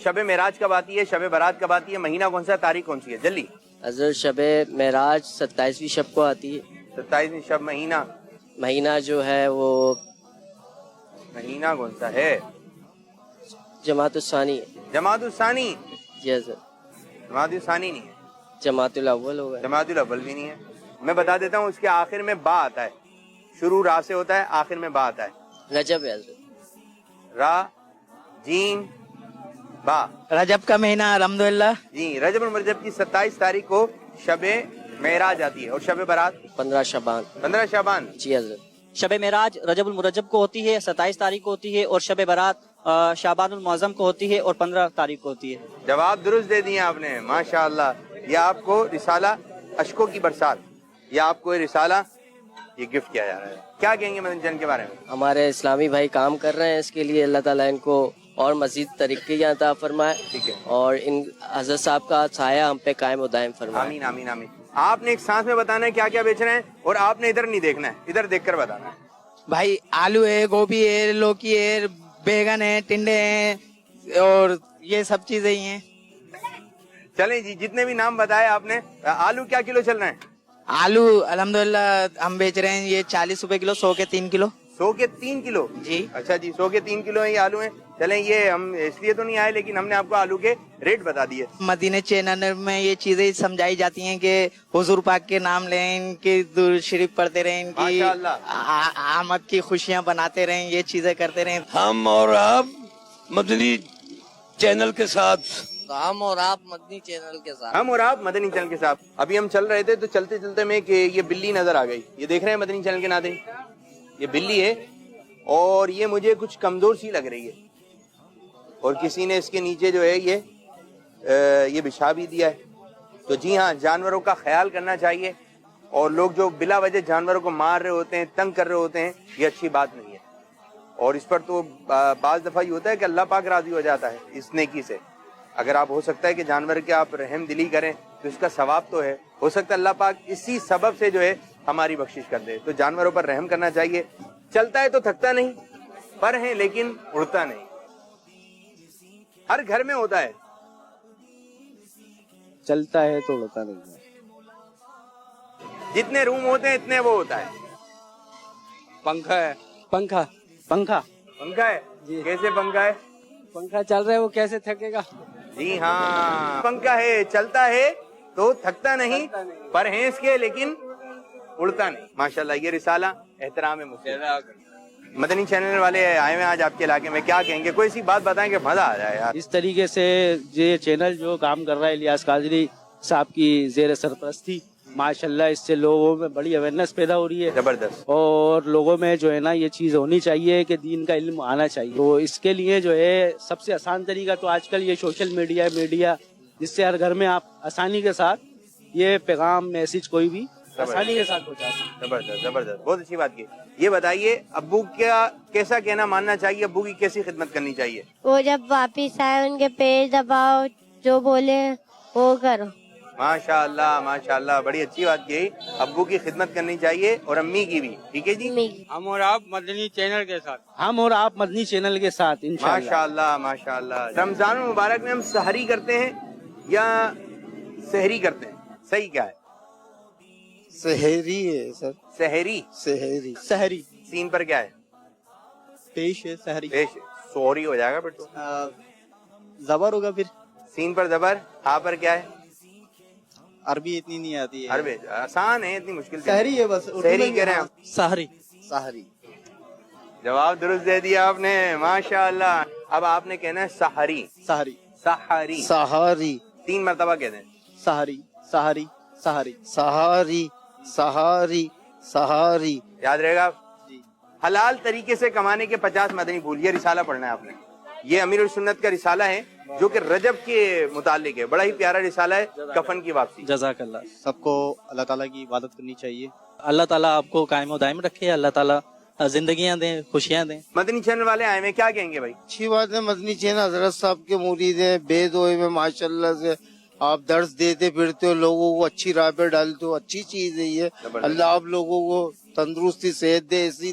شب معراج کب آتی ہے؟ شب برات کب آتی ہے؟ مہینہ کون سا؟ تاریخ کون سی ہے؟ جلدی. حضرت شب معراج 27ویں شب کو آتی ہے. 27ویں شب. مہینہ جو ہے وہ مہینہ کون سا ہے؟ جماعت الثانی ہے. جماعت الثانی. جی حضرت. جماعت الثانی نہیں ہے. جماعت الاول ہوگا. جماعت الاول بھی نہیں ہے. میں بتا دیتا ہوں، اس کے آخر میں با آتا ہے. شروع را سے ہوتا ہے، آخر میں با آتا ہے. رجب ہے حضرت. را جیم با. رجب کا مہینہ الحمدللہ. جی، رجب المرجب کی 27 تاریخ کو شب معراج آتی ہے. اور شب برات 15 شعبان. 15 شعبان. جی حضرت. شب معراج رجب المرجب کو ہوتی ہے، 27 تاریخ کو ہوتی ہے، اور شب برات شعبان المعظم کو ہوتی ہے اور 15 تاریخ کو ہوتی ہے. جواب درست دے دیے آپ نے، ماشاءاللہ. یہ آپ کو رسالہ اشکوں کی برسات، یہ آپ کو رسالہ یہ گفٹ کیا جا رہا ہے. کیا کہیں گے مدنی چینل کے بارے میں؟ ہمارے اسلامی بھائی کام کر رہے ہیں اس کے لیے، اللہ تعالیٰ ان کو اور مزید ترقی عطا فرمائے. ٹھیک ہے. اور ان حضرت صاحب کا سایہ ہم پہ قائم و دائم فرمائے. آمین آمین آمین. آپ نے ایک سانس میں بتانا ہے کیا کیا بیچ رہے ہیں، اور آپ نے ادھر نہیں دیکھنا ہے، ادھر دیکھ کر بتانا ہے. بھائی آلو ہے، گوبھی ہے، لوکی ہے، بیگن ہے، ٹنڈے ہیں، اور یہ سب چیزیں ہی ہیں. چلیں جی، جتنے بھی نام بتائے آپ نے. آلو کیا کلو چل رہے ہیں؟ آلو الحمدللہ ہم بیچ رہے ہیں یہ 40 روپے کلو، 100 کے 3 کلو. 100 کے 3 کلو. جی. اچھا جی، 100 کے 3 کلو ہیں یہ آلو ہیں. چلیں، یہ ہم اس لیے تو نہیں آئے، لیکن ہم نے آپ کو آلو کے ریٹ بتا دیے. مدینے چینل میں یہ چیزیں سمجھائی جاتی ہیں کہ حضور پاک کے نام لیں، ان کی درود شریف پڑھتے رہیں، ان کی ماشاءاللہ آمد کی خوشیاں بناتے رہیں، یہ چیزیں کرتے رہیں. ہم اور آپ مدنی چینل کے ساتھ. ہم اور آپ مدنی چینل کے ساتھ. ہم اور آپ مدنی چینل کے ساتھ. ابھی ہم چل رہے تھے تو چلتے چلتے میں کہ یہ بلی نظر آ گئی. یہ دیکھ رہے ہیں مدنی چینل کے ناظرین، یہ بلی ہے اور یہ مجھے کچھ کمزور سی لگ رہی ہے، اور کسی نے اس کے نیچے جو ہے یہ بچھا بھی دیا ہے. تو جی ہاں، جانوروں کا خیال کرنا چاہیے، اور لوگ جو بلا وجہ جانوروں کو مار رہے ہوتے ہیں، تنگ کر رہے ہوتے ہیں، یہ اچھی بات نہیں ہے. اور اس پر تو بعض دفعہ یہ ہوتا ہے کہ اللہ پاک راضی ہو جاتا ہے اس نیکی سے. اگر آپ ہو سکتا ہے کہ جانور کے آپ رحم دلی کریں تو اس کا ثواب تو ہے. ہو سکتا ہے اللہ پاک اسی سبب سے جو ہے ہماری بخشش کر دے. تو جانوروں پر رحم کرنا چاہیے. چلتا ہے تو تھکتا نہیں، پر ہے لیکن اڑتا نہیں. ہر گھر میں ہوتا ہے. چلتا ہے تو اڑتا نہیں. جتنے روم ہوتے ہیں اتنے وہ ہوتا ہے. پنکھا ہے. پنکھا پنکھا پنکھا ہے. کیسے پنکھا ہے؟ پنکھا چل رہا ہے، وہ کیسے تھکے گا؟ جی ہاں، پنکھا ہے، چلتا ہے تو تھکتا نہیں، پر ہے اس کے لیکن اڑتا نہیں. ماشاءاللہ. یہ رسالہ احترام مسلم. مدنی چینل والے آئے ہوئے آج آپ کے علاقے میں، کیا کہیں گے؟ کوئی سی بات بتائیں کہ مزہ آ جائے یار. اس طریقے سے یہ چینل جو کام کر رہا ہے الیاس قادری صاحب کی زیر سرپرستی، ماشاءاللہ اس سے لوگوں میں بڑی اویئرنیس پیدا ہو رہی ہے. زبردست. اور لوگوں میں جو ہے نا یہ چیز ہونی چاہیے کہ دین کا علم آنا چاہیے. تو اس کے لیے جو ہے سب سے آسان طریقہ تو آج کل یہ سوشل میڈیا جس سے ہر گھر میں آپ آسانی کے ساتھ یہ پیغام میسج کوئی بھی آسانی کے ساتھ پہنچا سکتے. زبردست زبردست، بہت اچھی بات کی. یہ بتائیے ابو کا کیسا کہنا ماننا چاہیے، ابو کی کیسی خدمت کرنی چاہیے؟ وہ جب واپس آئے ان کے پیر دباؤ، جو بولے وہ کرو. ماشاء اللہ ماشاء اللہ، بڑی اچھی بات کی. ابو کی خدمت کرنی چاہیے اور امی کی بھی. ٹھیک ہے جی. ہم اور آپ مدنی چینل کے ساتھ. ہم اور آپ مدنی چینل کے ساتھ انشاءاللہ. ماشاء اللہ ماشاء اللہ. رمضان المبارک میں ہم سحری کرتے ہیں یا سحری کرتے ہیں؟ صحیح کیا ہے؟ سحری ہے سر. سحری. سحری. سحری. سین پر کیا ہے؟ پیش ہے. سحری پیش. سوری ہو جائے گا بیٹو. زبر ہوگا پھر. سین پر زبر، ہاں پر کیا ہے؟ عربی اتنی نہیں آتی ہے. عربی آسان ہے، اتنی مشکل سحری ہے بس. سحری کہہ رہے ہیں آپ. سحری. سحری. جواب درست دے دیا آپ نے، ماشاء اللہ. اب آپ نے کہنا ہے سحری. سحری. سحری. سحری. 3 مرتبہ کہتے ہیں. سحری. سحری. سحری. سحری. سحری. سحری. یاد رہے گا. حلال طریقے سے کمانے کے 50 مدنی پھول، یہ رسالہ پڑھنا ہے آپ نے. یہ امیر السنت کا رسالہ ہے جو کہ رجب کے متعلق ہے. بڑا ہی پیارا رسالہ ہے، کفن کی واپسی. جزاک اللہ. سب کو اللہ تعالیٰ کی عبادت کرنی چاہیے. اللہ تعالیٰ آپ کو قائم و دائم رکھے. اللہ تعالیٰ زندگیاں دیں، خوشیاں دیں. مدنی چینل والے آئے ہیں، کیا کہیں گے بھائی؟ اچھی بات ہے. مدنی چین حضرت صاحب کے مرید ہیں، بید ہوئے میں ماشاء اللہ سے. آپ درس دیتے پھرتے ہو، لوگوں کو اچھی راہ پہ ڈالتے ہو، اچھی چیز ہے یہ. اللہ آپ لوگوں کو تندرستی صحت دے، ایسی